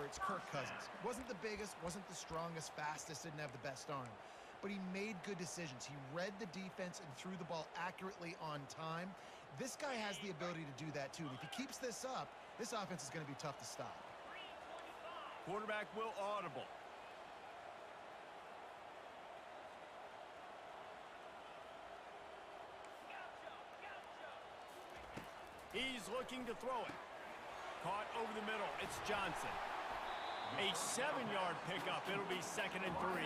it's Kirk Cousins. Wasn't the biggest, wasn't the strongest, fastest, didn't have the best arm. But he made good decisions. He read the defense and threw the ball accurately on time. This guy has the ability to do that too. And if he keeps this up, this offense is going to be tough to stop. Quarterback will audible. He's looking to throw it. Caught over the middle. It's Johnson. A 7-yard pickup. It'll be 2nd and 3.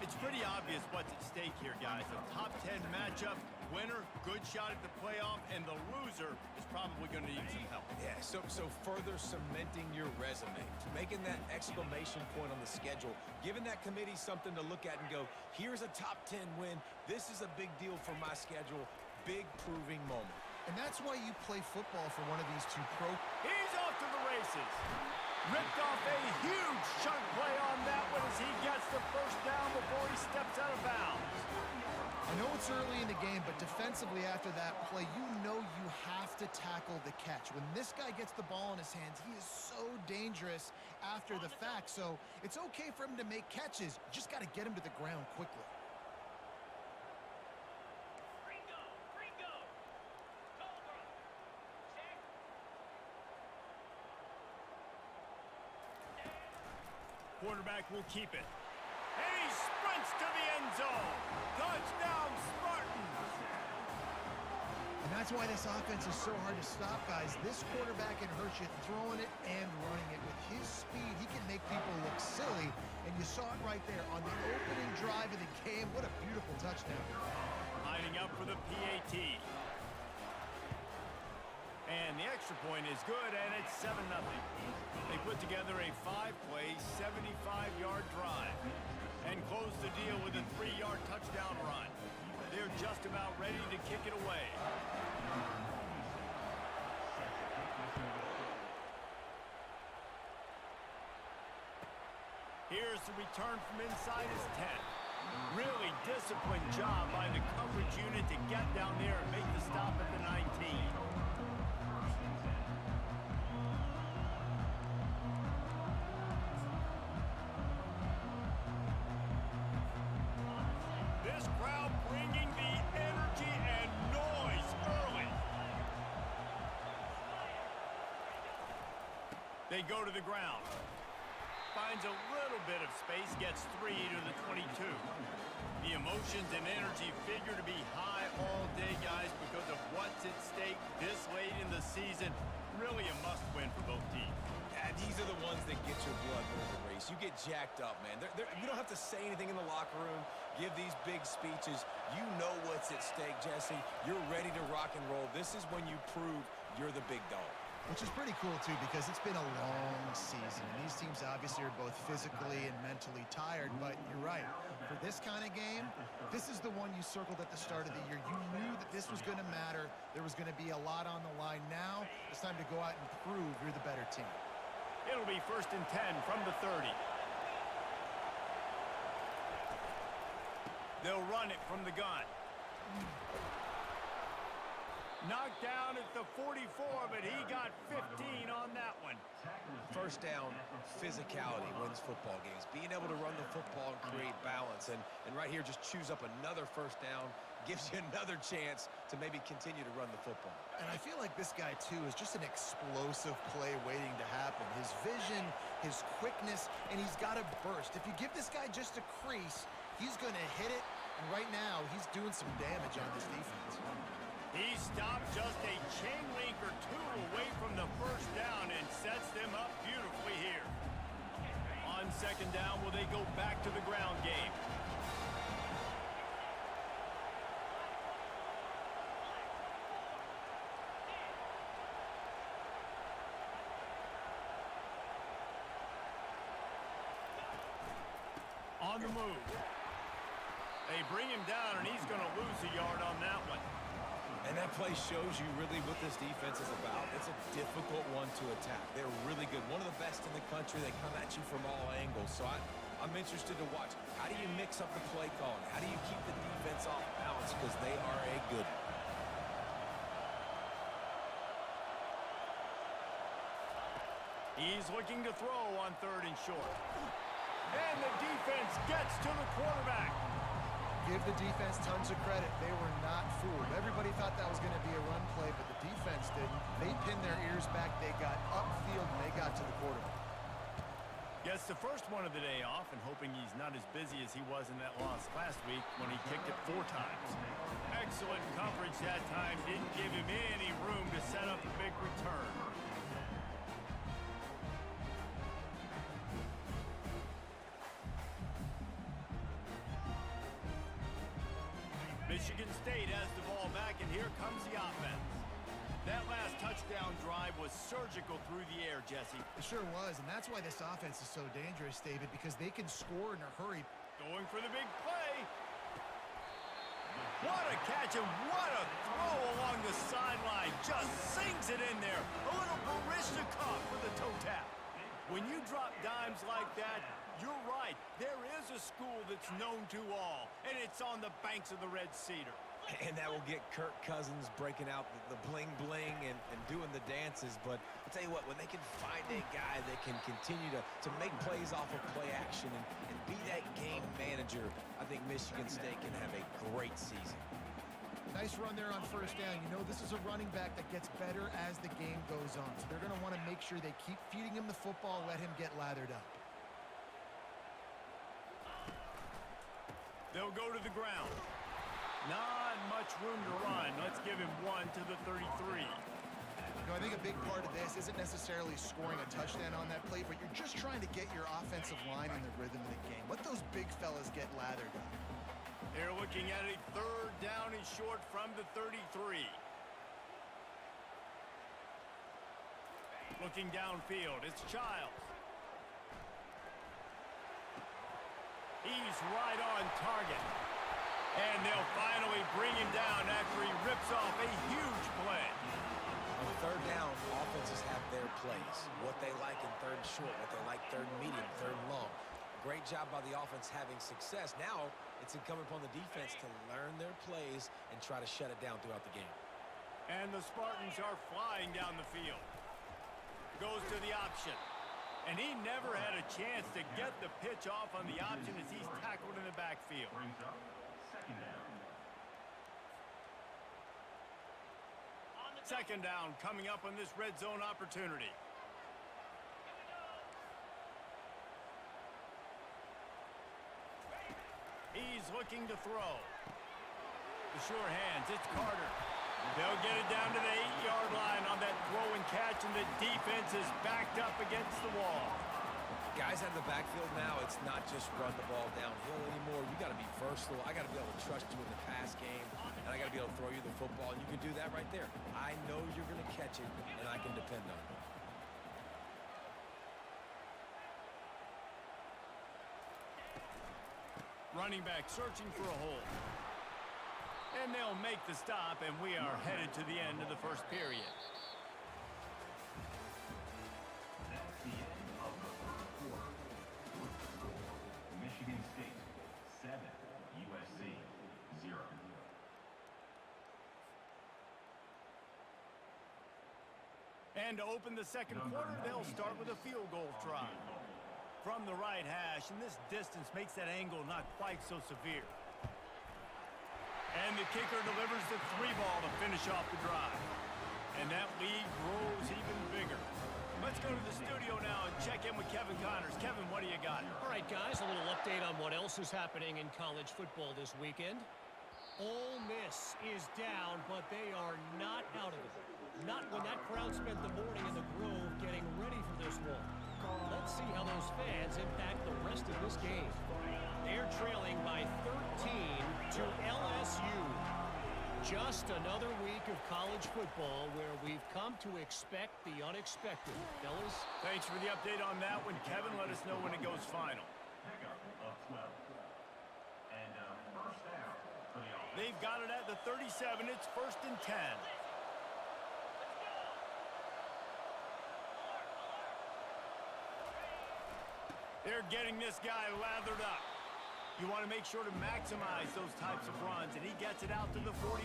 It's pretty obvious what's at stake here, guys. A top 10 matchup, winner, good shot at the playoff, and the loser is probably going to need some help. Yeah, so further cementing your resume, making that exclamation point on the schedule, giving that committee something to look at and go, here's a top 10 win. This is a big deal for my schedule. Big proving moment. And that's why you play football for one of these two pro. He's off to the races. Ripped off a huge chunk play on that one as he gets the first down before he steps out of bounds. I know it's early in the game, but defensively after that play, you know you have to tackle the catch. When this guy gets the ball in his hands, he is so dangerous after the fact. So it's okay for him to make catches. You just got to get him to the ground quickly. Quarterback will keep it. And he sprints to the end zone. Touchdown, Spartans! And that's why this offense is so hard to stop, guys. This quarterback can hurt you throwing it and running it. With his speed, he can make people look silly. And you saw it right there on the opening drive of the game. What a beautiful touchdown. Lining up for the PAT. And the extra point is good, and it's 7-0. They put together a 5-play, 75-yard drive and close the deal with a 3-yard touchdown run. They're just about ready to kick it away. Here's the return from inside his 10. Really disciplined job by the coverage unit to get down there and make the stop at the 19. Bringing the energy and noise early. They go to the ground. Finds a little bit of space, gets 3 to the 22. The emotions and energy figure to be high all day, guys, because of what's at stake this late in the season. Really a must-win for both teams. Yeah, these are the ones that get your blood moving, Reese. You get jacked up, man. You don't have to say anything in the locker room, give these big speeches. You know what's at stake, Jesse. You're ready to rock and roll. This is when you prove you're the big dog. Which is pretty cool, too, because it's been a long season. And these teams obviously are both physically and mentally tired, but you're right. For this kind of game, this is the one you circled at the start of the year. You knew that this was going to matter. There was going to be a lot on the line. Now it's time to go out and prove you're the better team. It'll be 1st and 10 from the 30. They'll run it from the gun. Knocked down at the 44, but he got 15 on that one. First down, physicality wins football games. Being able to run the football and create balance. And right here, just choose up another first down, gives you another chance to maybe continue to run the football. And I feel like this guy, too, is just an explosive play waiting to happen. His vision, his quickness, and he's got a burst. If you give this guy just a crease, he's going to hit it. And right now, he's doing some damage on this defense. He stopped just a chain link or two away from the first down and sets them up beautifully here. On 2nd down, will they go back to the ground game? On the move. They bring him down, and he's going to lose a yard on that one. And that play shows you really what this defense is about. It's a difficult one to attack. They're really good. One of the best in the country. They come at you from all angles. So I'm interested to watch. How do you mix up the play calling? How do you keep the defense off balance? Because they are a good one. He's looking to throw on 3rd and short. And the defense gets to the quarterback. Give the defense tons of credit. They were not fooled. Everybody thought that was going to be a run play, but the defense didn't. They pinned their ears back. They got upfield, and they got to the quarterback. Gets the first one of the day off and hoping he's not as busy as he was in that loss last week when he kicked it 4 times. Excellent coverage that time. Didn't give him any room to set up a big return. Michigan State has the ball back, and here comes the offense. That last touchdown drive was surgical through the air, Jesse. It sure was, and that's why this offense is so dangerous, David, because they can score in a hurry. Going for the big play. What a catch and what a throw along the sideline. Just sings it in there. A little Baryshnikov for the toe tap. When you drop dimes like that, you're right. There is a school that's known to all, and it's on the banks of the Red Cedar. And that will get Kirk Cousins breaking out the bling-bling and doing the dances. But I'll tell you what, when they can find a guy that can continue to make plays off of play action and be that game manager, I think Michigan State can have a great season. Nice run there on 1st down. You know, this is a running back that gets better as the game goes on. So they're going to want to make sure they keep feeding him the football, let him get lathered up. They'll go to the ground. Not much room to run. Let's give him 1 to the 33. You know, I think a big part of this isn't necessarily scoring a touchdown on that play, but you're just trying to get your offensive line in the rhythm of the game. Let those big fellas get lathered up. They're looking at a 3rd down and short from the 33. Looking downfield, it's Childs. He's right on target. And they'll finally bring him down after he rips off a huge play. On 3rd down, offenses have their plays. What they like in 3rd and short, what they like 3rd and medium, 3rd and long. Great job by the offense having success. Now it's incumbent upon the defense to learn their plays and try to shut it down throughout the game. And the Spartans are flying down the field. Goes to the option. And he never had a chance to get the pitch off on the option as he's tackled in the backfield. 2nd down coming up on this red zone opportunity. He's looking to throw. The sure hands, it's Carter. They'll get it down to the 8-yard line on that throw and catch, and the defense is backed up against the wall. Guys out of the backfield now, it's not just run the ball downhill anymore. You got to be versatile. I got to be able to trust you in the pass game, and I got to be able to throw you the football, and you can do that right there. I know you're going to catch it, and I can depend on it. Running back searching for a hole. And they'll make the stop, and we are headed to the end of the 1st period. That's the end of the 1st quarter. Michigan State 7, USC 0. And to open the 2nd quarter, they'll start with a field goal try. From the right hash, and this distance makes that angle not quite so severe. And the kicker delivers the 3 ball to finish off the drive. And that lead grows even bigger. Let's go to the studio now and check in with Kevin Connors. Kevin, what do you got? All right, guys, a little update on what else is happening in college football this weekend. Ole Miss is down, but they are not out of it. Not when that crowd spent the morning in the Grove getting ready for this one. Let's see how those fans impact the rest of this game. They're trailing by 13 to LSU. Just another week of college football where we've come to expect the unexpected. Fellas? Thanks for the update on that one, Kevin. Let us know when it goes final. Pickup of 12. And 1st down for the offense. They've got it at the 37. It's 1st and 10. They're getting this guy lathered up. You want to make sure to maximize those types of runs, and he gets it out to the 41.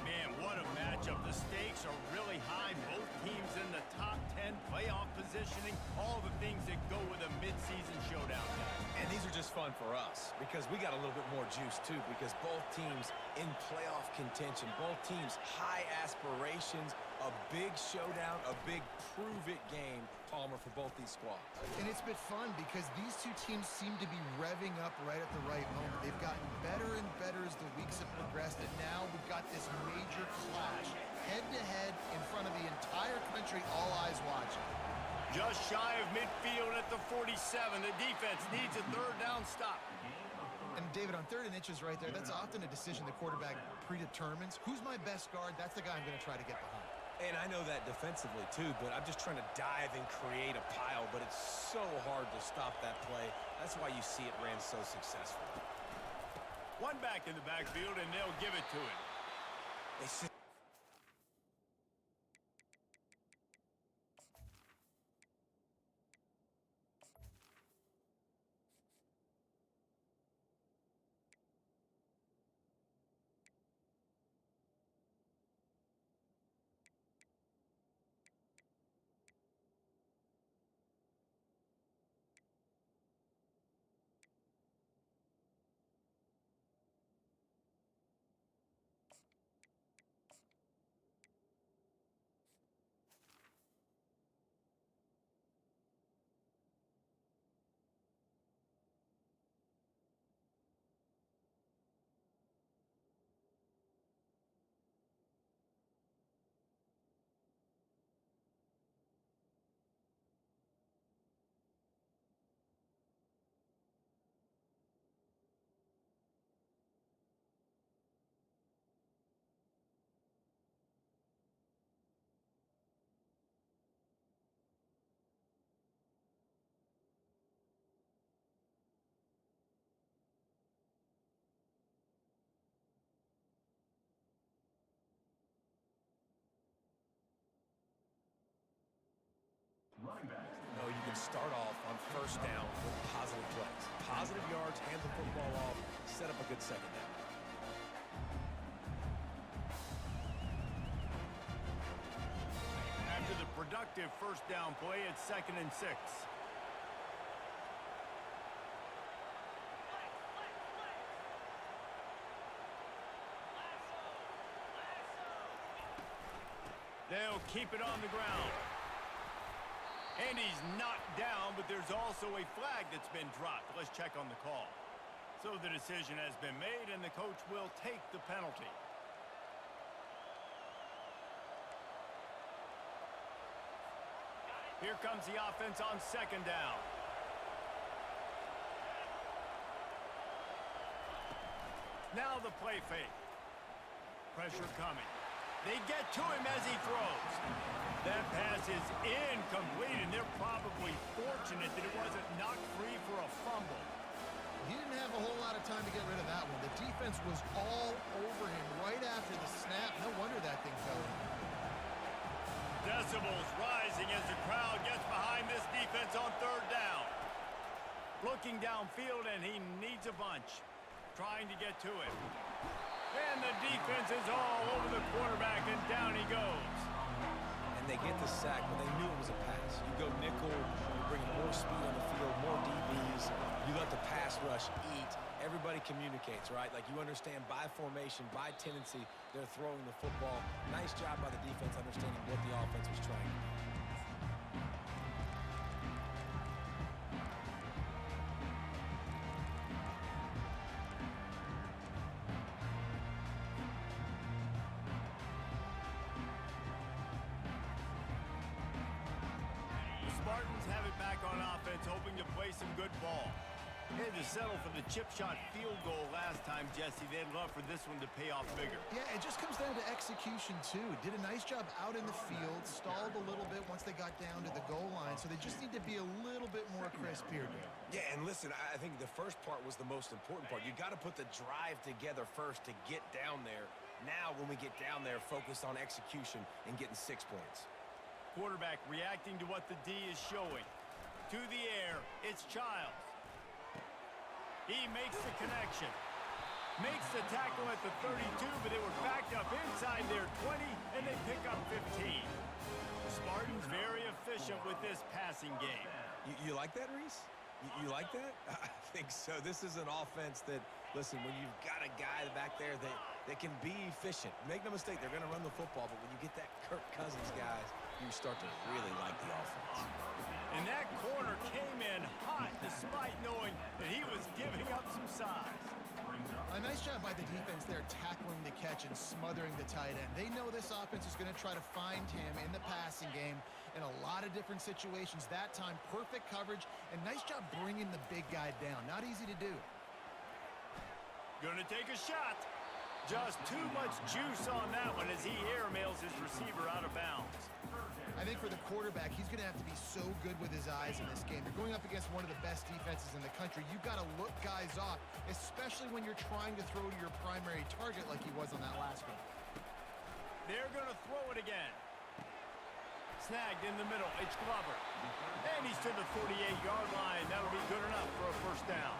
Man, what a matchup. The stakes are really high. Both teams in the top 10, playoff positioning, all the things that go with a midseason showdown, guys. And these are just fun for us because we got a little bit more juice, too, because both teams in playoff contention, both teams high aspirations, a big showdown, a big prove-it game, Palmer, for both these squads. And it's been fun because these two teams seem to be revving up right at the right moment. They've gotten better and better as the weeks have progressed, and now we've got this major clash, head-to-head in front of the entire country, all eyes watching. Just shy of midfield at the 47. The defense needs a third down stop. And David, on 3rd and inches right there, that's often a decision the quarterback predetermines. Who's my best guard? That's the guy I'm going to try to get behind. And I know that defensively, too, but I'm just trying to dive and create a pile, but it's so hard to stop that play. That's why you see it ran so successful. One back in the backfield, and they'll give it to him. Running backs. No, you can start off on 1st down with positive plays. Positive yards, hand the football off, set up a good 2nd down. After the productive 1st down play, it's 2nd and 6. They'll keep it on the ground. And he's knocked down, but there's also a flag that's been dropped. Let's check on the call. So the decision has been made, and the coach will take the penalty. Here comes the offense on 2nd down. Now the play fake. Pressure coming. They get to him as he throws. That pass is incomplete, and they're probably fortunate that it wasn't knocked free for a fumble. He didn't have a whole lot of time to get rid of that one. The defense was all over him right after the snap. No wonder that thing fell in. Decibels rising as the crowd gets behind this defense on 3rd down. Looking downfield, and he needs a bunch. Trying to get to it. And the defense is all over the quarterback, and down he goes. And they get the sack, but they knew it was a pass. You go nickel, you bring more speed on the field, more DBs. You let the pass rush eat. Everybody communicates, right? Like you understand by formation, by tendency, they're throwing the football. Nice job by the defense understanding what the offense was trying to do. Spartans have it back on offense, hoping to play some good ball. They had to settle for the chip shot field goal last time, Jesse. They'd love for this one to pay off bigger. Yeah, it just comes down to execution, too. Did a nice job out in the field, stalled a little bit once they got down to the goal line, so they just need to be a little bit more crisp here, dude. Yeah, and listen, I think the first part was the most important part. You got to put the drive together first to get down there. Now, when we get down there, focus on execution and getting 6 points. Quarterback reacting to what the D is showing. To the air, it's Childs. He makes the connection. Makes the tackle at the 32, but they were backed up inside their 20, and they pick up 15. The Spartans very efficient with this passing game. You like that, Reese? You like that? I think so. This is an offense that, listen, when you've got a guy back there that can be efficient, make no mistake, they're going to run the football, but when you get that Kirk Cousins, guys, you start to really like the offense. And that corner came in hot despite knowing that he was giving up some size. A nice job by the defense there tackling the catch and smothering the tight end. They know this offense is going to try to find him in the passing game in a lot of different situations. That time, perfect coverage, and nice job bringing the big guy down. Not easy to do. Gonna take a shot. Just too much juice on that one as he airmails his receiver out of bounds. I think for the quarterback, he's going to have to be so good with his eyes in this game. You're going up against one of the best defenses in the country. You've got to look guys off, especially when you're trying to throw to your primary target like he was on that last one. They're going to throw it again. Snagged in the middle. It's Glover. And he's to the 48-yard line. That'll be good enough for a first down.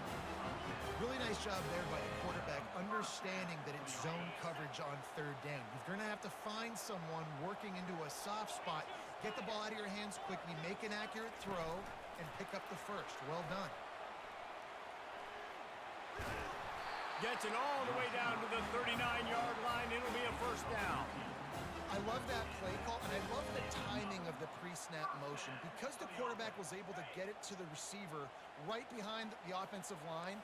Really nice job there by the quarterback, understanding that it's zone coverage on third down. You're going to have to find someone working into a soft spot, get the ball out of your hands quickly, make an accurate throw, and pick up the first. Well done. Gets it all the way down to the 39-yard line. It'll be a first down. I love that play call, and I love the timing of the pre-snap motion. Because the quarterback was able to get it to the receiver right behind the offensive line,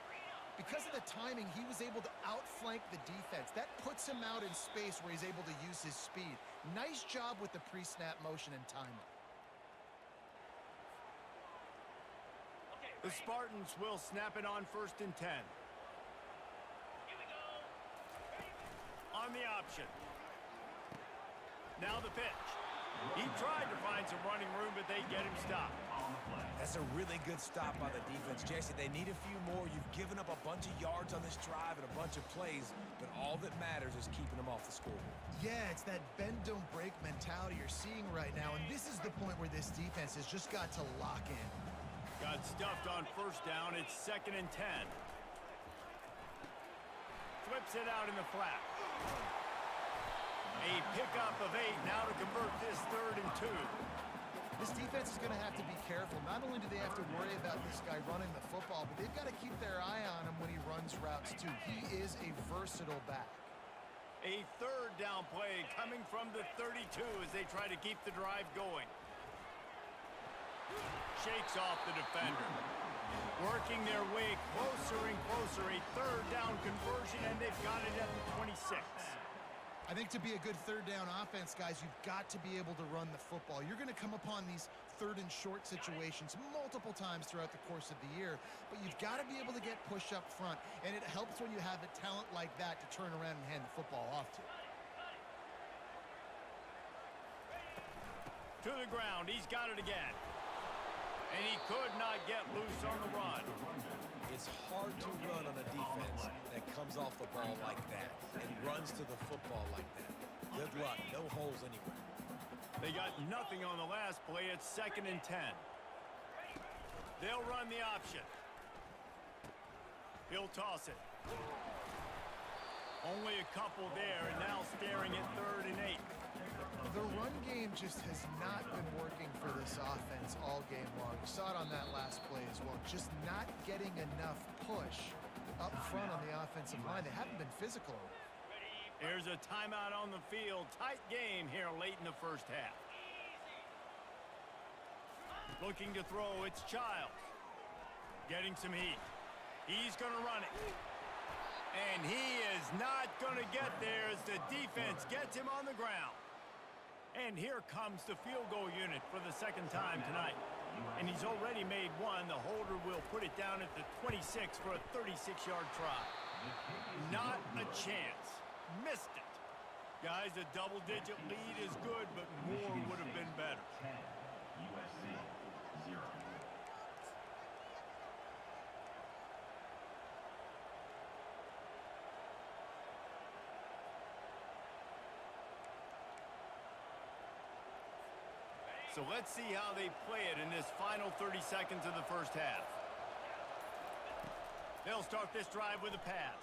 because of the timing, he was able to outflank the defense. That puts him out in space where he's able to use his speed. Nice job with the pre-snap motion and timing. The Spartans will snap it on 1st and 10. On the option. Now the pitch. He tried to find some running room, but they get him stopped. That's a really good stop by the defense. Jason, they need a few more. You've given up a bunch of yards on this drive and a bunch of plays, but all that matters is keeping them off the scoreboard. Yeah, it's that bend, don't break mentality you're seeing right now, and this is the point where this defense has just got to lock in. Got stuffed on first down. It's 2nd and 10. Flips it out in the flat. A pickup of 8 now to convert this 3rd and 2. This defense is going to have to be careful. Not only do they have to worry about this guy running the football, but they've got to keep their eye on him when he runs routes too. He is a versatile back. A 3rd down play coming from the 32 as they try to keep the drive going. Shakes off the defender. Working their way closer and closer. A 3rd down conversion, and they've got it at the 26. I think to be a good 3rd down offense, guys, you've got to be able to run the football. You're going to come upon these 3rd and short situations multiple times throughout the course of the year, but you've got to be able to get push up front, and it helps when you have a talent like that to turn around and hand the football off to. To the ground, he's got it again. And he could not get loose on the run. It's hard to run on a defense that comes off the ball like that and runs to the football like that. Good luck. No holes anywhere. They got nothing on the last play. It's 2nd and 10. They'll run the option. He'll toss it. Only a couple there, and now staring at 3rd and 8. The run game just has not been working for this offense all game long. You saw it on that last play as well. Just not getting enough push up front on the offensive line. They haven't been physical. Here's a timeout on the field. Tight game here late in the first half. Looking to throw, it's Childs. Getting some heat. He's going to run it. And he is not going to get there as the defense gets him on the ground. And here comes the field goal unit for the 2nd time tonight. And he's already made one. The holder will put it down at the 26 for a 36-yard try. Not a chance. Missed it. Guys, a double-digit lead is good, but more would have been better. USC 0. So let's see how they play it in this final 30 seconds of the first half. They'll start this drive with a pass.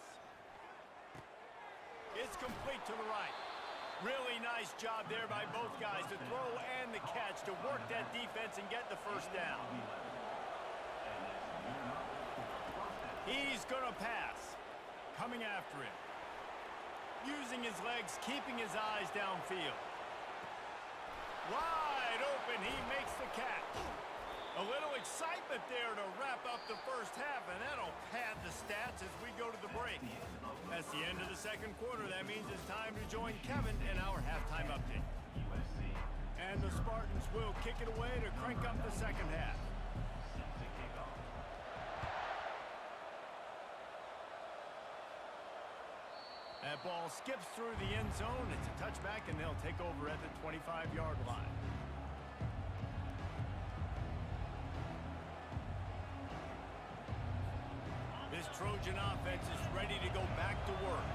It's complete to the right. Really nice job there by both guys, the throw and the catch, to work that defense and get the first down. He's going to pass. Coming after him. Using his legs, keeping his eyes downfield. Wide open, he makes the catch. A little excitement there to wrap up the first half, and that'll pad the stats as we go to the break. That's the end of the second quarter. That means it's time to join Kevin in our halftime update. And the Spartans will kick it away to crank up the second half. That ball skips through the end zone. It's a touchback, and they'll take over at the 25-yard line. This Trojan offense is ready to go back to work.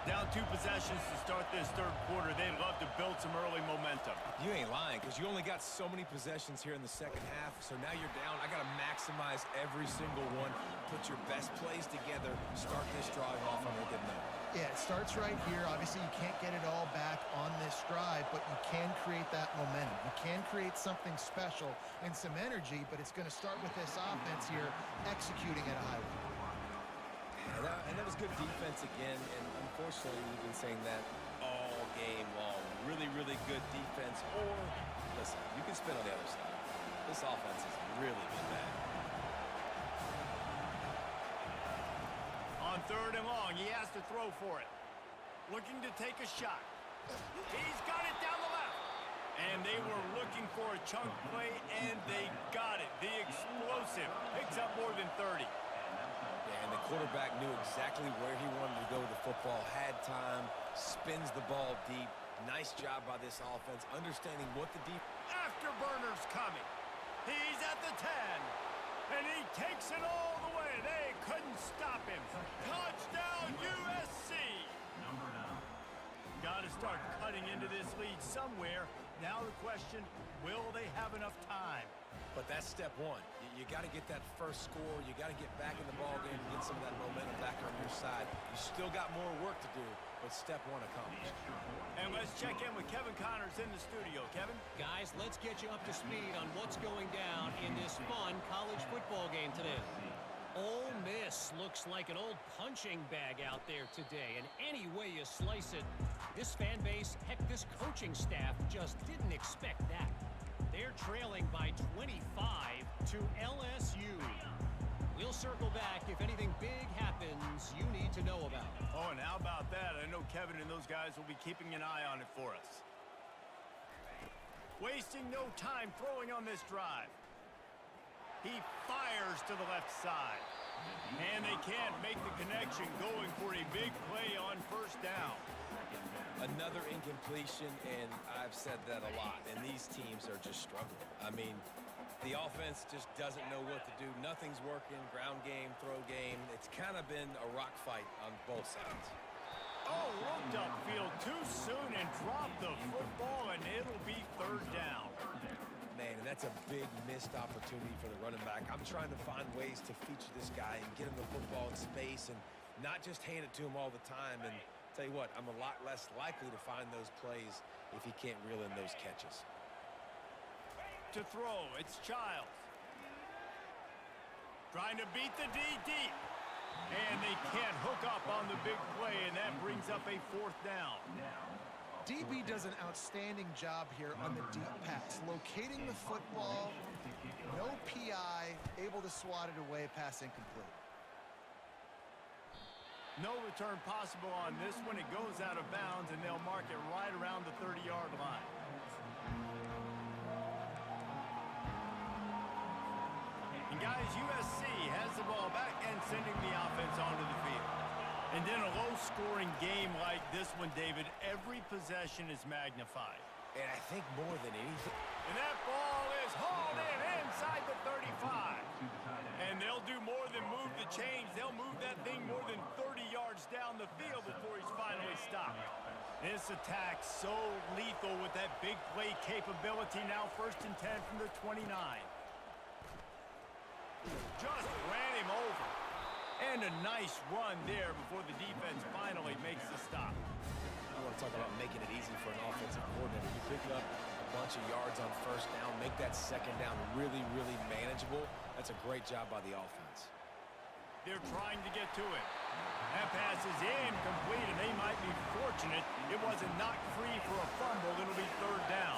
Down 2 possessions to start this third quarter. They'd love to build some early momentum. You ain't lying, because you only got so many possessions here in the second half, so now you're down. I got to maximize every single one. Put your best plays together. Start this drive off on a good note. Yeah, it starts right here. Obviously, you can't get it all back on this drive, but you can create that momentum. You can create something special and some energy, but it's going to start with this offense here executing at a high level. And that was good defense again, and unfortunately, we've been saying that all game long. Really, really good defense, or, listen, you can spin on the other side. This offense has really been bad. On third and long, he has to throw for it. Looking to take a shot. He's got it down the left. And they were looking for a chunk play, and they got it. The explosive picks up more than 30. And the quarterback knew exactly where he wanted to go with the football, had time, spins the ball deep. Nice job by this offense, understanding what the deep... Afterburner's coming. He's at the 10. And he takes it all the way. They couldn't stop him. Touchdown, USC. Got to start cutting into this lead somewhere. Now the question, will they have enough time? But that's step one. You got to get that first score. You got to get back in the ballgame and get some of that momentum back on your side. You still got more work to do, but step one accomplished. And let's check in with Kevin Connors in the studio. Kevin? Guys, let's get you up to speed on what's going down in this fun college football game today. Ole Miss looks like an old punching bag out there today, and any way you slice it, this fan base, heck, this coaching staff just didn't expect that. They're trailing by 25 to LSU. We'll circle back if anything big happens you need to know about. Oh, and how about that? I know Kevin and those guys will be keeping an eye on it for us. Wasting no time throwing on this drive. He fires to the left side. And they can't make the connection, going for a big play on first down. Another incompletion, and I've said that a lot, and these teams are just struggling. I mean, the offense just doesn't know what to do. Nothing's working. Ground game, throw game. It's kind of been a rock fight on both sides. Oh, looked upfield too soon and dropped the football, and it'll be third down. Man, and that's a big missed opportunity for the running back. I'm trying to find ways to feature this guy and get him the football in space and not just hand it to him all the time. And tell you what, I'm a lot less likely to find those plays if he can't reel in those catches. To throw, it's Childs. Trying to beat the D deep. And they can't hook up on the big play, and that brings up a fourth down. DB does an outstanding job here on the deep pass, locating the football, no PI, able to swat it away, pass incomplete. No return possible on this one. It goes out of bounds, and they'll mark it right around the 30-yard line. And guys, USC has the ball back and sending the offense onto the field. And in a low-scoring game like this one, David, every possession is magnified. And I think more than anything... And that ball is hauled in inside the 35. And they'll do more than move the chains. They'll move that thing more than 30 yards down the field before he's finally stopped. This attack so lethal with that big play capability. Now 1st and 10 from the 29. Just ran him over. And a nice run there before the defense finally makes the stop. You want to talk about making it easy for an offensive coordinator. You pick up a bunch of yards on first down, make that second down really, really manageable. That's a great job by the offense. They're trying to get to it. That pass is incomplete, and they might be fortunate it wasn't knocked free for a fumble. It'll be third down.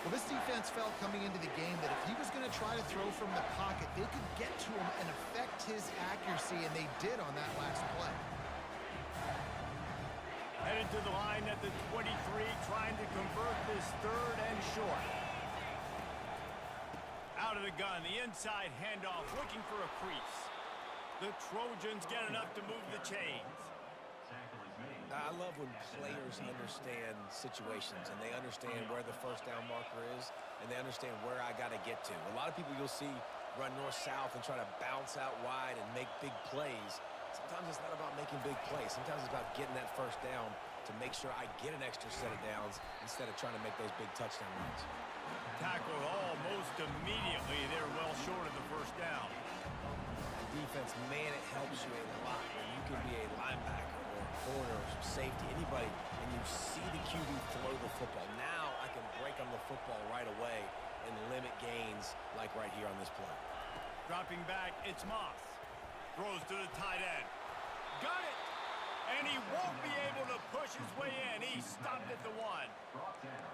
Well, this defense felt coming into the game that if he was going to try to throw from the pocket, they could get to him and affect his accuracy, and they did on that last play. Headed to the line at the 23, trying to convert this third and short. Out of the gun, the inside handoff, looking for a crease. The Trojans get enough to move the chains. I love when players understand situations and they understand where the first down marker is and they understand where I got to get to. A lot of people you'll see run north-south and try to bounce out wide and make big plays. Sometimes it's not about making big plays. Sometimes it's about getting that first down to make sure I get an extra set of downs instead of trying to make those big touchdown runs. Tackled almost immediately. They're well short of the first down. Defense, man, it helps you a lot when you can be a linebacker or a corner or safety, anybody, and you see the QB throw the football. Now I can break on the football right away and limit gains like right here on this play. Dropping back, it's Moss. Throws to the tight end. Got it! And he won't be able to push his way in. He stopped at the 1.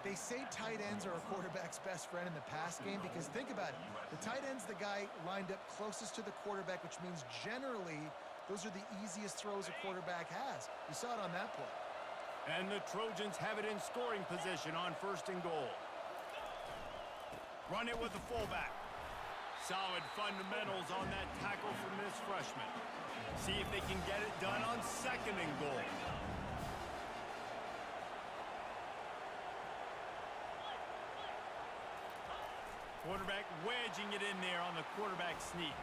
They say tight ends are a quarterback's best friend in the pass game because think about it. The tight end's the guy lined up closest to the quarterback, which means generally those are the easiest throws a quarterback has. You saw it on that play. And the Trojans have it in scoring position on first and goal. Run it with the fullback. Solid fundamentals on that tackle from this freshman. See if they can get it done on second and goal. Quarterback wedging it in there on the quarterback sneak.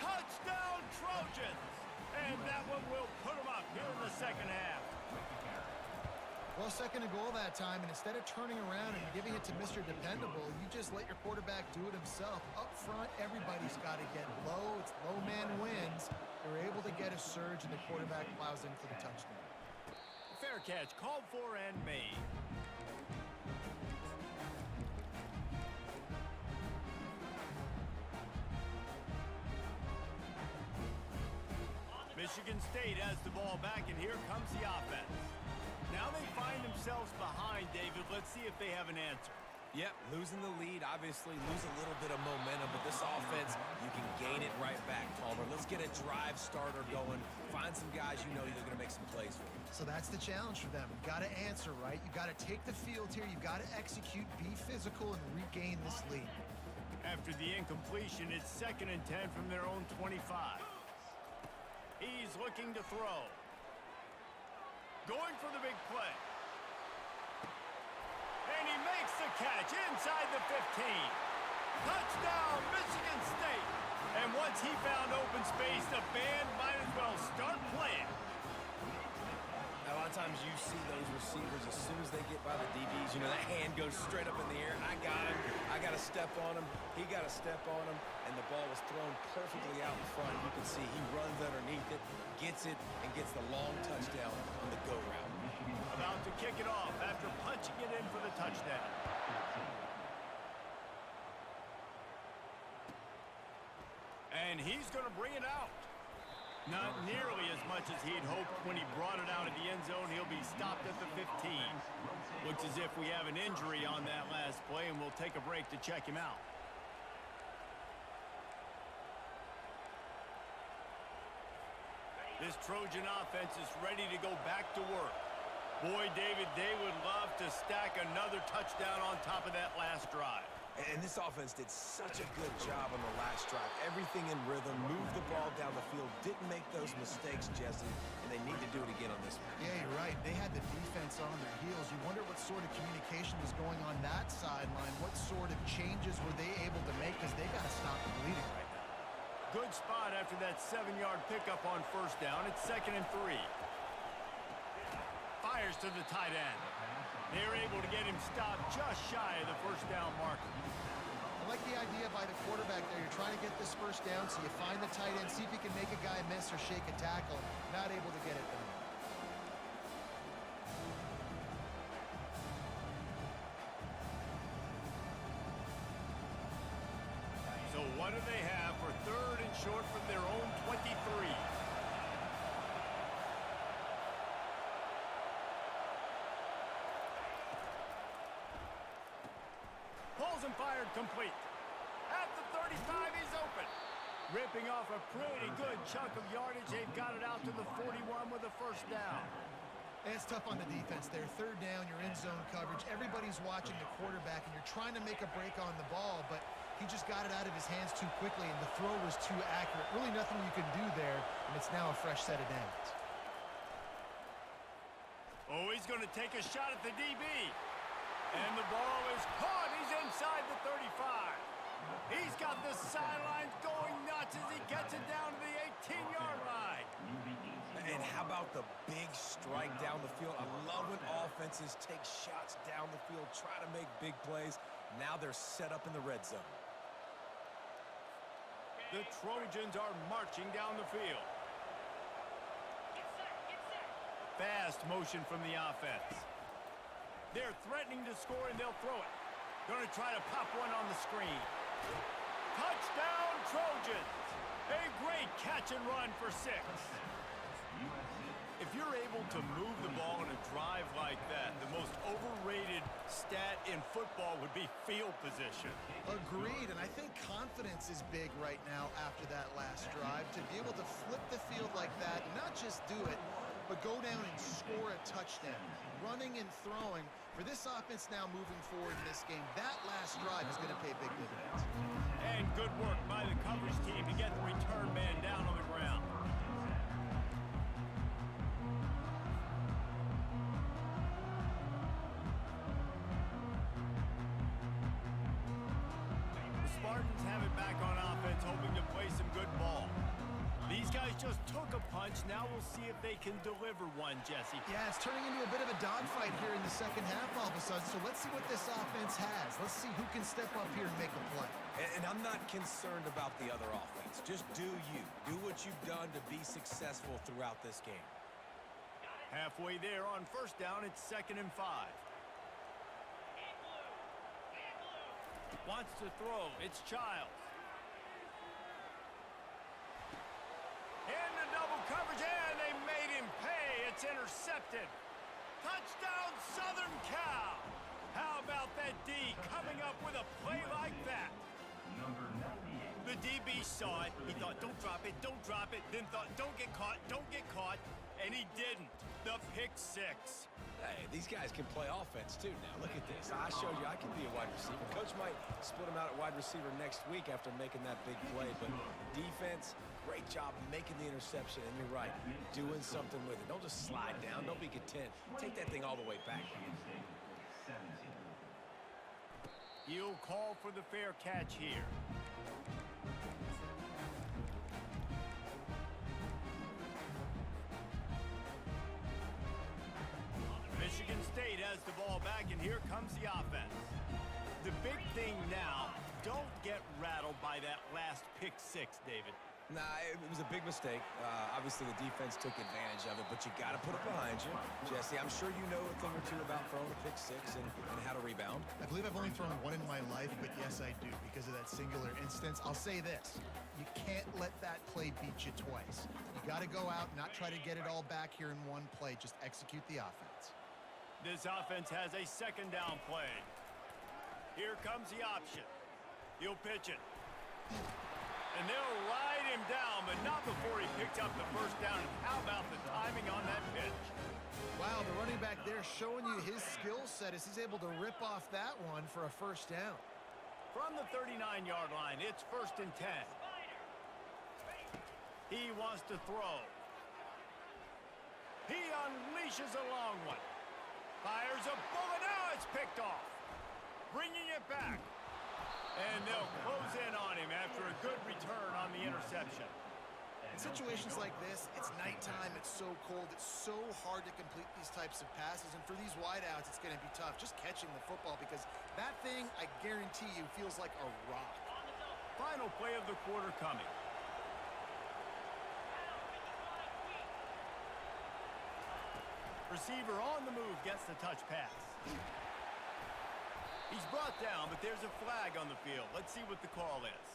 Touchdown, Trojans! And that one will put them up here in the second half. Well, second and goal that time, and instead of turning around and giving it to Mr. Dependable, you just let your quarterback do it himself. Up front, everybody's got to get low. It's low man wins. They're able to get a surge, and the quarterback plows in for the touchdown. Fair catch, called for and made. Michigan State has the ball back, and here comes the offense. Now they find themselves behind, David. Let's see if they have an answer. Yep, losing the lead, obviously lose a little bit of momentum, but this offense, you can gain it right back, Palmer. Let's get a drive starter going. Find some guys you know you're going to make some plays for. So that's the challenge for them. You've got to answer, right? You've got to take the field here. You've got to execute, be physical, and regain this lead. After the incompletion, it's 2nd and 10 from their own 25. He's looking to throw. Going for the big play. And he makes the catch inside the 15. Touchdown, Michigan State. And once he found open space, the band might as well start playing. A lot of times you see those receivers, as soon as they get by the DBs, you know, that hand goes straight up in the air. I got him. I got to step on him. He got to step on him. And the ball was thrown perfectly out in front. You can see he runs underneath it, gets it, and gets the long touchdown on the go route. About to kick it off after punching it in for the touchdown. And he's going to bring it out. Not nearly as much as he'd hoped when he brought it out of the end zone. He'll be stopped at the 15. Looks as if we have an injury on that last play, and we'll take a break to check him out. This Trojan offense is ready to go back to work. Boy, David, they would love to stack another touchdown on top of that last drive. And this offense did such a good job on the last drive. Everything in rhythm, moved the ball down the field, didn't make those mistakes, Jesse, and they need to do it again on this one. Yeah, you're right. They had the defense on their heels. You wonder what sort of communication was going on that sideline. What sort of changes were they able to make because they got to stop the bleeding right now. Good spot after that 7-yard pickup on first down. It's 2nd and 3. Fires to the tight end. They're able to get him stopped just shy of the first down marker. A I like the idea by the quarterback there. You're trying to get this first down, so you find the tight end, see if you can make a guy miss or shake a tackle. Not able to get it done. So what do they have for 3rd and short from their own 23? Pulls and fired complete. At the 35, he's open. Ripping off a pretty good chunk of yardage. They've got it out to the 41 with a first down. And it's tough on the defense there. 3rd down, you're in zone coverage. Everybody's watching the quarterback, and you're trying to make a break on the ball, but he just got it out of his hands too quickly, and the throw was too accurate. Really nothing you can do there, and it's now a fresh set of downs. Oh, he's going to take a shot at the DB. And the ball is caught. He's inside the 35. He's got the sidelines going nuts as he gets it down to the 18-yard line. And how about the big strike down the field? I love when offenses take shots down the field, try to make big plays. Now they're set up in the red zone. The Trojans are marching down the field. Fast motion from the offense. They're threatening to score, and they'll throw it. Going to try to pop one on the screen. Touchdown, Trojans! A great catch and run for 6. If you're able to move the ball in a drive like that, the most overrated stat in football would be field position. Agreed, and I think confidence is big right now after that last drive. To be able to flip the field like that, and not just do it, but go down and score a touchdown. Running and throwing. For this offense now moving forward in this game, that last drive is going to pay big dividends. And good work by the coverage team to get the return man down on the ground. The Spartans have it back on offense, hoping to play some good ball. These guys just took a punch. Now we'll see if they can deliver one, Jesse. Yeah, it's turning into a bit of a dogfight here in the second half all of a sudden. So let's see what this offense has. Let's see who can step up here and make a play. And I'm not concerned about the other offense. Just do you. Do what you've done to be successful throughout this game. Halfway there on first down, it's 2nd and 5. Wants to throw. It's Childs. Into double coverage, and they made him pay. It's intercepted. Touchdown, Southern Cal. How about that D coming up with a play like that? The DB saw it. He thought, don't drop it, don't drop it. Then thought, don't get caught, and he didn't. The pick 6. Hey, these guys can play offense too now. Look at this. I showed you I can be a wide receiver. Coach might split him out at wide receiver next week after making that big play. But defense, great job making the interception. And you're right, doing something with it. Don't just slide down. Don't be content. Take that thing all the way back. He'll call for the fair catch here. Michigan State has the ball back, and here comes the offense. The big thing now, don't get rattled by that last pick 6, David. Nah, it was a big mistake. Obviously, the defense took advantage of it, but you got to put it behind you. Jesse, I'm sure you know a thing or two about throwing a pick 6 and how to rebound. I believe I've only thrown one in my life, but yes, I do, because of that singular instance. I'll say this. You can't let that play beat you twice. You got to go out, not try to get it all back here in one play. Just execute the offense. This offense has a 2nd down play. Here comes the option. He'll pitch it. And they'll ride him down, but not before he picked up the first down. And how about the timing on that pitch? Wow, the running back there showing you his skill set as he's able to rip off that one for a first down. From the 39-yard line, it's 1st and 10. He wants to throw. He unleashes a long one. Fires a bullet. Now it's picked off. Bringing it back. And they'll close in on him after a good return on the interception. In situations like this, it's nighttime, it's so cold, it's so hard to complete these types of passes, and for these wideouts, it's going to be tough just catching the football because that thing, I guarantee you, feels like a rock. Final play of the quarter coming. Receiver on the move gets the touch pass. He's brought down, but there's a flag on the field. Let's see what the call is.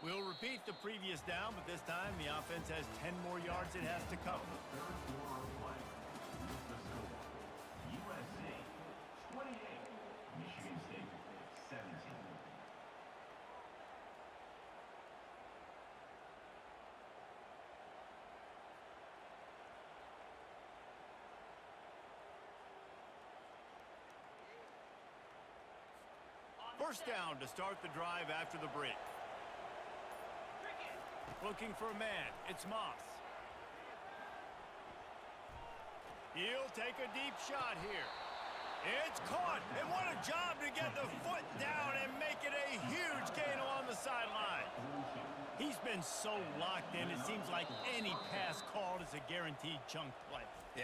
We'll repeat the previous down, but this time the offense has 10 more yards it has to cover. Third quarter play. The score, USA 28, Michigan State 17. First down to start the drive after the break. Looking for a man. It's Moss. He'll take a deep shot here. It's caught, and what a job to get the foot down and make it a huge gain along the sideline. He's been so locked in, it seems like any pass called is a guaranteed chunk play. Yeah.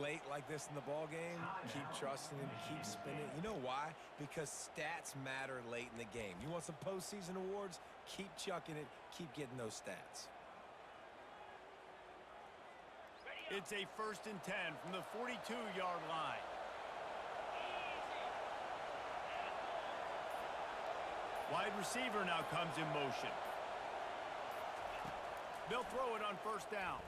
Late like this in the ball game, keep trusting him, keep spinning. You know why? Because stats matter late in the game. You want some postseason awards? Keep chucking it, keep getting those stats. It's a 1st and 10 from the 42-yard line. Wide receiver now comes in motion. They'll throw it on 1st down.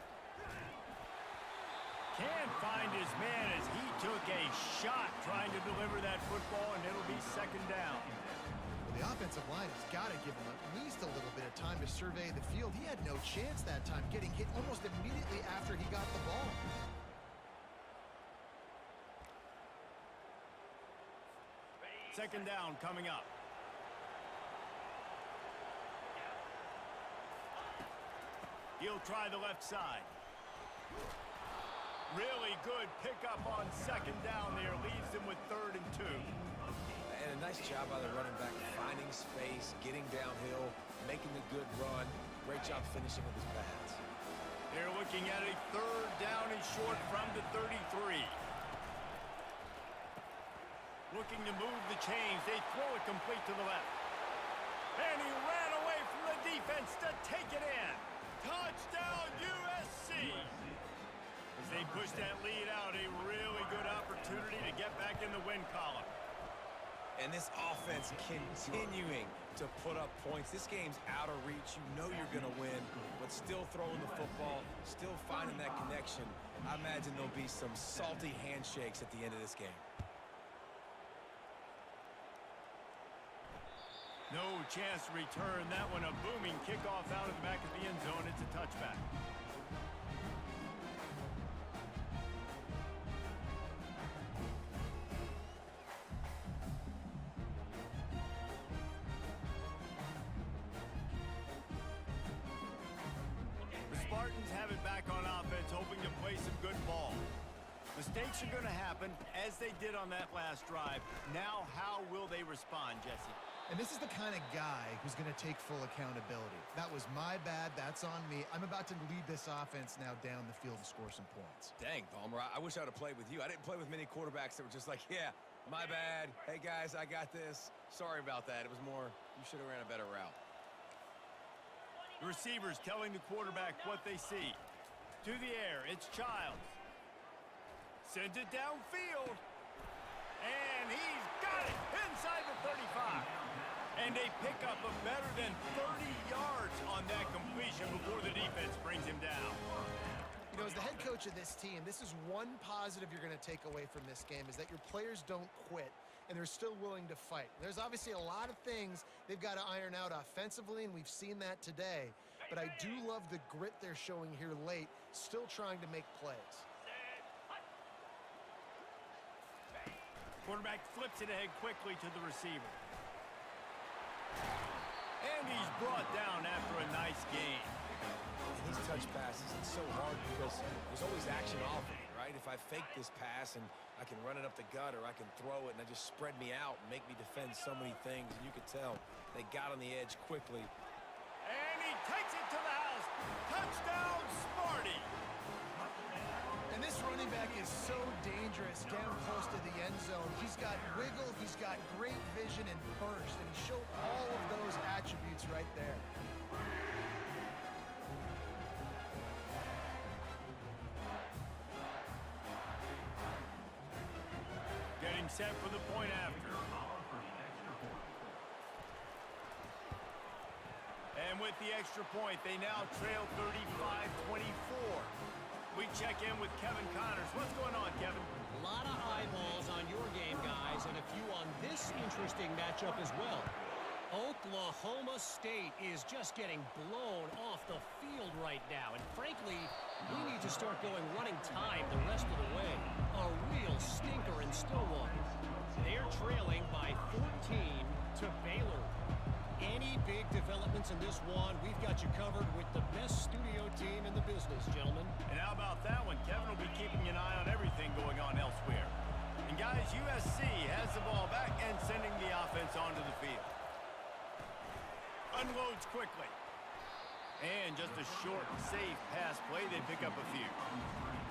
Can't find his man as he took a shot trying to deliver that football, and it'll be 2nd down. Well, the offensive line has got to give him at least a little bit of time to survey the field. He had no chance that time, getting hit almost immediately after he got the ball. Second down coming up. He'll try the left side. Really good pickup on 2nd down there. Leaves them with 3rd and 2. And a nice job by the running back, finding space, getting downhill, making the good run. Great job finishing with his pass. They're looking at a 3rd down and short from the 33. Looking to move the chains. They throw it complete to the left. And he ran away from the defense to take it in. Touchdown, USC! As they push that lead out, a really good opportunity to get back in the win column. And this offense continuing to put up points. This game's out of reach. You know you're going to win, but still throwing the football, still finding that connection. I imagine there'll be some salty handshakes at the end of this game. No chance to return that one. A booming kickoff out of the back of the end zone. It's a touchback. Spartans have it back on offense, hoping to play some good ball. Mistakes are going to happen, as they did on that last drive. Now, how will they respond, Jesse? And this is the kind of guy who's going to take full accountability. That was my bad. That's on me. I'm about to lead this offense now down the field and score some points. Dang, Palmer, I wish I would have played with you. I didn't play with many quarterbacks that were just like, yeah, my bad. Hey, guys, I got this. Sorry about that. It was more, you should have ran a better route. The receivers telling the quarterback what they see. To the air, it's Childs. Sends it downfield. And he's got it inside the 35. And a pickup of better than 30 yards on that completion before the defense brings him down. You know, as the head coach of this team, this is one positive you're going to take away from this game, is that your players don't quit, and they're still willing to fight. There's obviously a lot of things they've got to iron out offensively, and we've seen that today. But I do love the grit they're showing here late, still trying to make plays. Quarterback flips it ahead quickly to the receiver. And he's brought down after a nice gain. And these touch passes, it's so hard because there's always action off of it, right? if I fake this pass and I can run it up the gut, or I can throw it and I just spread me out and make me defend so many things. And you could tell they got on the edge quickly. And he takes it to the house. Touchdown, Sparty. And this running back is so dangerous down close to the end zone. He's got wiggle, he's got great vision and burst, and he showed all of those attributes right there. Getting set for the point after. And with the extra point, they now trail 35-24. We check in with Kevin Connors. What's going on, Kevin? A lot of eyeballs on your game, guys, and a few on this interesting matchup as well. Oklahoma State is just getting blown off the field right now, and frankly, we need to start going running time the rest of the way. A real stinker in Stillwater. They're trailing by 14 to Baylor. Any big developments in this one, we've got you covered with the best studio team in the business, gentlemen. And how about that one? Kevin will be keeping an eye on everything going on elsewhere. And guys, USC has the ball back and sending the offense onto the field. Unloads quickly. And just a short, safe pass play. They pick up a few.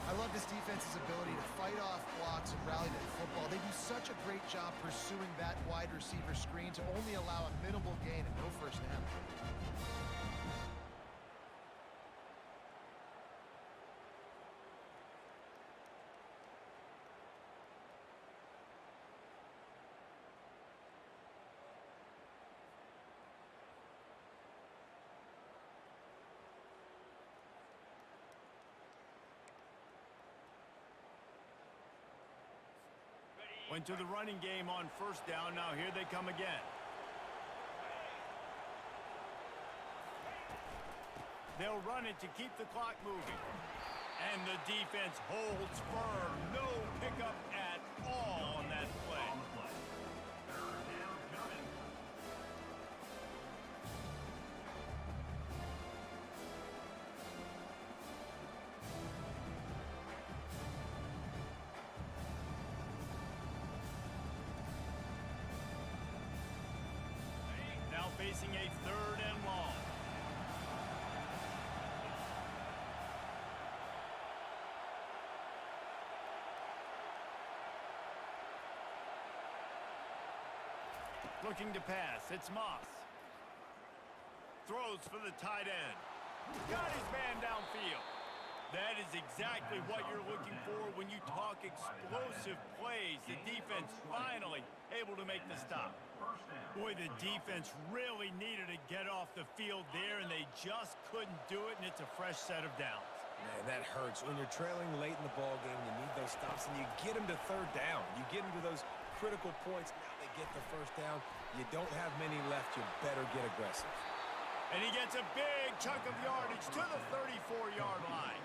I love this defense's ability to fight off blocks and rally to the football. They do such a great job pursuing that wide receiver screen to only allow a minimal gain and no first down. Went to the running game on first down. Now here they come again. They'll run it to keep the clock moving. And the defense holds firm. No pickup at all on that play. Facing a third and long. Looking to pass. It's Moss. Throws for the tight end. Got his man downfield. That is exactly what you're looking for when you talk explosive plays. The defense finally able to make the stop. Boy, the defense really needed to get off the field there, and they just couldn't do it, and it's a fresh set of downs. Man, that hurts. When you're trailing late in the ball game, you need those stops, and you get them to third down. You get them to those critical points. Now they get the first down. You don't have many left. You better get aggressive. And he gets a big chunk of yardage to the 34-yard line.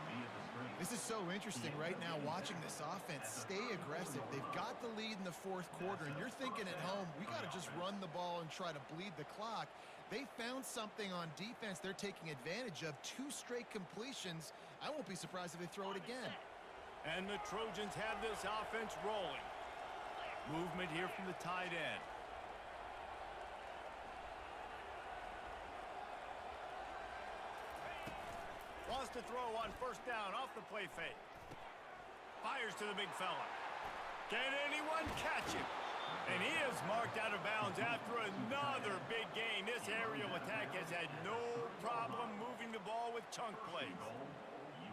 This is so interesting right now, watching this offense stay aggressive. They've got the lead in the fourth quarter, and you're thinking at home, we got to just run the ball and try to bleed the clock. They found something on defense they're taking advantage of. 2 straight completions. I won't be surprised if they throw it again. And the Trojans have this offense rolling. Movement here from the tight end. Lost a throw on first down off the play fake. Fires to the big fella. Can anyone catch him? And he is marked out of bounds after another big gain. This aerial attack has had no problem moving the ball with chunk plays.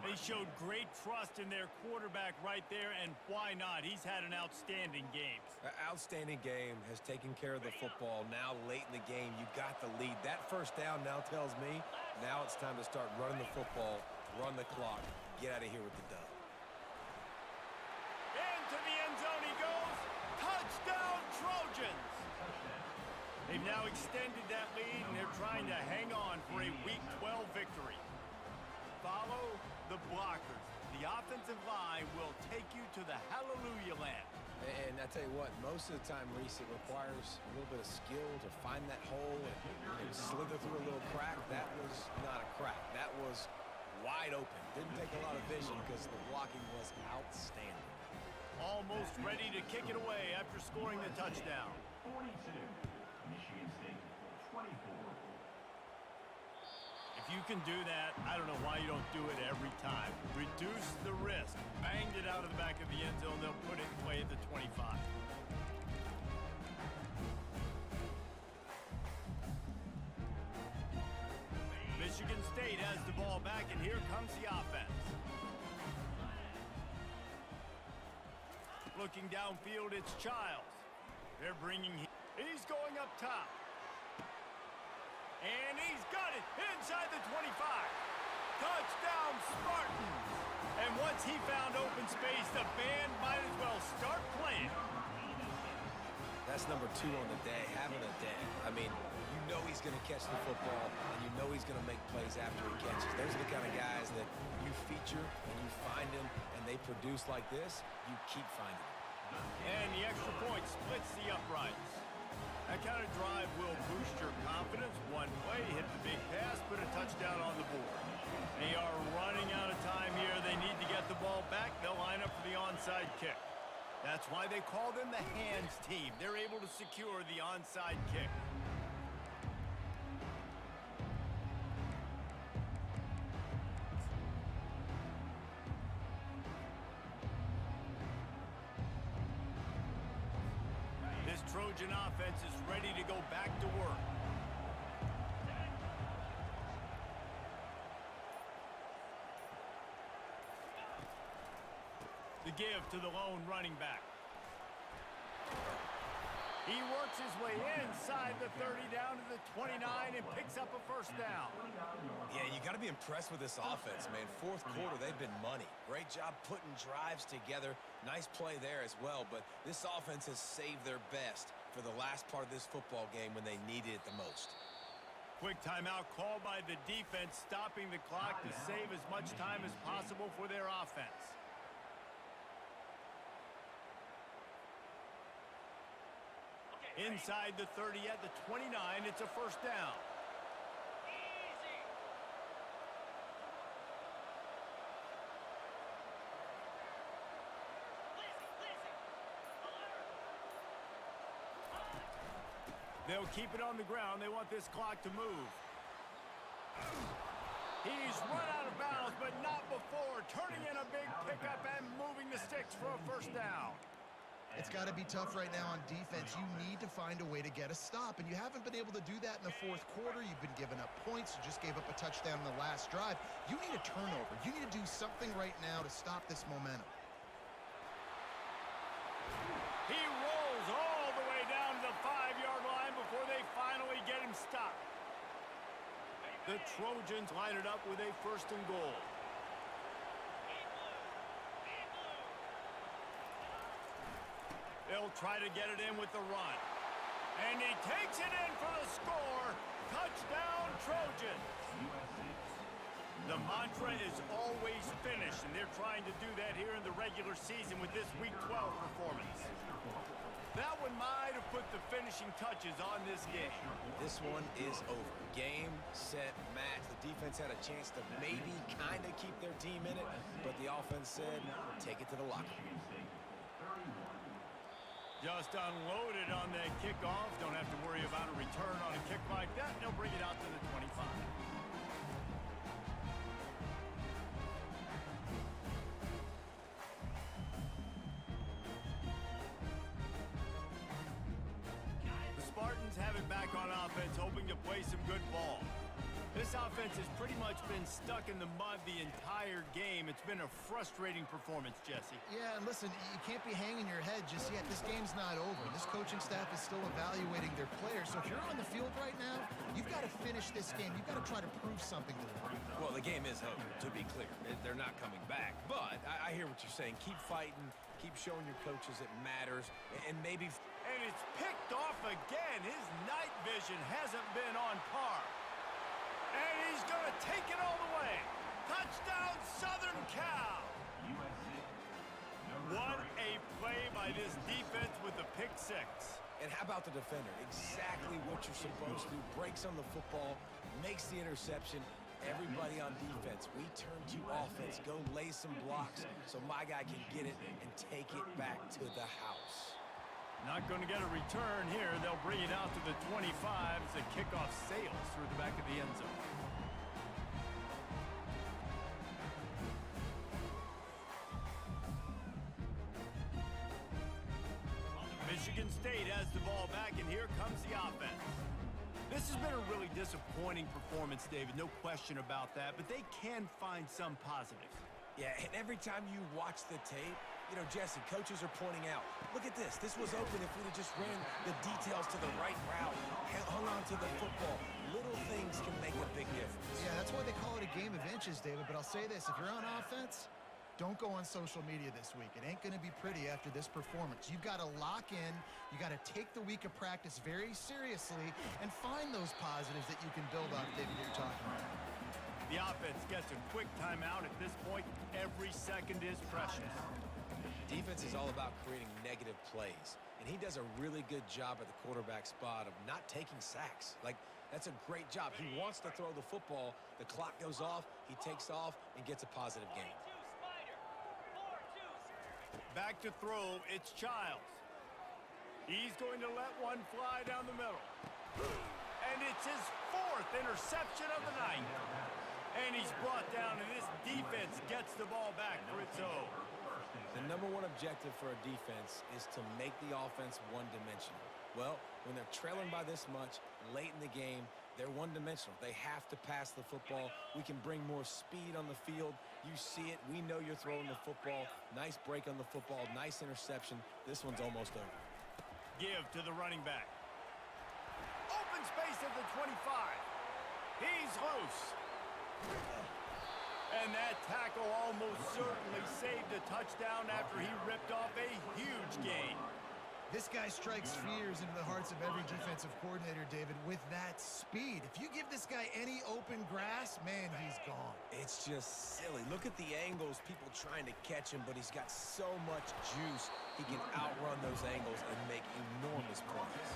They showed great trust in their quarterback right there, and why not? He's had an outstanding game. Outstanding game, has taken care of the football. Now late in the game, you got the lead. That first down now tells me now it's time to start running the football, run the clock, get out of here with the dub. Into the end zone he goes. Touchdown, Trojans! They've now extended that lead, and they're trying to hang on for a Week 12 victory. Follow the blockers. The offensive line will take you to the hallelujah land. And I tell you what, most of the time, Reese, it requires a little bit of skill to find that hole and slither through a little crack. That was not a crack. That was wide open. Didn't take a lot of vision because the blocking was outstanding. Almost ready to kick it away after scoring the touchdown. 42. Michigan State 24. If you can do that, I don't know why you don't do it every time. Reduce the risk. Banged it out of the back of the end zone. They'll put it away at the 25. Michigan State has the ball back, and here comes the offense. Looking downfield, it's Childs. They're bringing him. He's going up top. And he's got it inside the 25. Touchdown, Spartans. And once he found open space, the band might as well start playing. That's number 2 on the day, having a day. I mean, you know he's going to catch the football, and you know he's going to make plays after he catches. Those are the kind of guys that you feature and you find them, and they produce like this, you keep finding them. And the extra point splits the uprights. That kind of drive will boost your confidence. One play, hit the big pass, put a touchdown on the board. They are running out of time here. They need to get the ball back. They'll line up for the onside kick. That's why they call them the hands team. They're able to secure the onside kick. Trojan offense is ready to go back to work. The give to the lone running back. He works his way inside the 30 down to the 29 and picks up a first down. Yeah, you got to be impressed with this offense, man. Fourth quarter, they've been money. Great job putting drives together. Nice play there as well, but this offense has saved their best for the last part of this football game when they needed it the most. Quick timeout called by the defense, stopping the clock to save as much time as possible for their offense. Inside the 30 at the 29, it's a first down. They'll keep it on the ground. They want this clock to move. He's run out of bounds, but not before. Turning in a big pickup and moving the sticks for a first down. It's got to be tough right now on defense. You need to find a way to get a stop, and you haven't been able to do that in the fourth quarter. You've been giving up points. You just gave up a touchdown in the last drive. You need a turnover. You need to do something right now to stop this momentum. He rolls all the way down to the 5-yard line before they finally get him stopped. The Trojans line it up with a first and goal. They'll try to get it in with the run. And he takes it in for the score. Touchdown, Trojans. The mantra is always finish, and they're trying to do that here in the regular season with this Week 12 performance. That one might have put the finishing touches on this game. This one is over. Game, set, match. The defense had a chance to maybe kind of keep their team in it, but the offense said, take it to the locker room. Just unloaded on that kickoff. Don't have to worry about a return on a kick like that. They'll bring it out to the 25. The Spartans have it back on offense, hoping to play some good ball. This offense has pretty much been stuck in the mud the entire game. It's been a frustrating performance, Jesse. Yeah, and listen, you can't be hanging your head just yet. This game's not over. This coaching staff is still evaluating their players. So if you're on the field right now, you've got to finish this game. You've got to try to prove something to them. Well, the game is over, to be clear. They're not coming back. But I hear what you're saying. Keep fighting. Keep showing your coaches it matters. And maybe... And it's picked off again. His night vision hasn't been on par. And he's going to take it all the way. Touchdown, Southern Cal. What a play by this defense with the pick six. And how about the defender? Exactly what you're supposed to. Breaks on the football, makes the interception. everybody on defense, we turn to offense. Go lay some blocks so my guy can get it and take it back to the house. Not going to get a return here. They'll bring it out to the 25 as the kickoff sails through the back of the end zone. Michigan State has the ball back, and here comes the offense. This has been a really disappointing performance, David, no question about that, but they can find some positives. Yeah, and every time you watch the tape, you know, Jesse, coaches are pointing out, look at this. This was open if we'd have just ran the details to the right route, hung on to the football. Little things can make a big difference. Yeah, that's why they call it a game of inches, David. But I'll say this, if you're on offense, don't go on social media this week. It ain't going to be pretty after this performance. You've got to lock in. You got to take the week of practice very seriously and find those positives that you can build off, David, you're talking about. The offense gets a quick timeout at this point. Every second is precious. Defense is all about creating negative plays, and he does a really good job at the quarterback spot of not taking sacks. Like, that's a great job. He wants to throw the football. The clock goes off. He takes off and gets a positive gain. Back to throw, it's Childs. He's going to let one fly down the middle. And it's his 4th interception of the night. And he's brought down, and this defense gets the ball back for its own. The number one objective for a defense is to make the offense one-dimensional. Well, when they're trailing by this much, late in the game, they're one-dimensional. They have to pass the football. We can bring more speed on the field. You see it. We know you're throwing the football. Nice break on the football. Nice interception. This one's almost over. Give to the running back. Open space at the 25. He's loose. And that tackle almost certainly saved a touchdown after he ripped off a huge gain. This guy strikes fears into the hearts of every defensive coordinator, David, with that speed. If you give this guy any open grass, man, he's gone. It's just silly. Look at the angles, people trying to catch him, but he's got so much juice. He can outrun those angles and make enormous plays.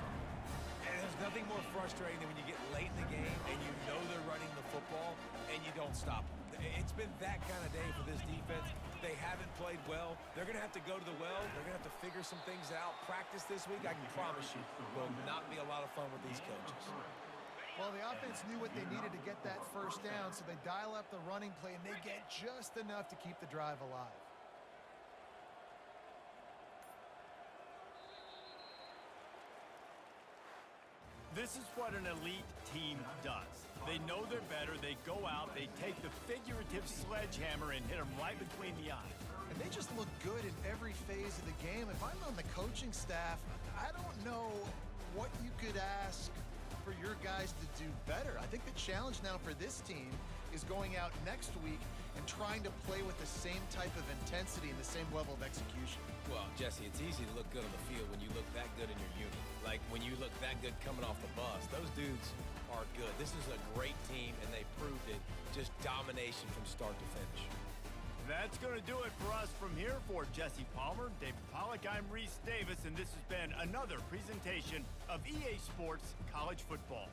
And there's nothing more frustrating than when you get late in the game and you know they're running the football and you don't stop them. It's been that kind of day for this defense. They haven't played well. They're going to have to go to the well. They're going to have to figure some things out. Practice this week, I can promise you, will not be a lot of fun with these coaches. Well, the offense knew what they needed to get that first down, so they dial up the running play, and they get just enough to keep the drive alive. This is what an elite team does. They know they're better. They go out. They take the figurative sledgehammer and hit them right between the eyes. And they just look good in every phase of the game. If I'm on the coaching staff, I don't know what you could ask for your guys to do better. I think the challenge now for this team is going out next week and trying to play with the same type of intensity and the same level of execution. Well, Jesse, it's easy to look good on the field when you look that good in your unit. Like when you look that good coming off the bus. Those dudes are good. This is a great team, and they proved it. Just domination from start to finish. That's going to do it for us from here. For Jesse Palmer, David Pollack, I'm Reese Davis, and this has been another presentation of EA Sports College Football.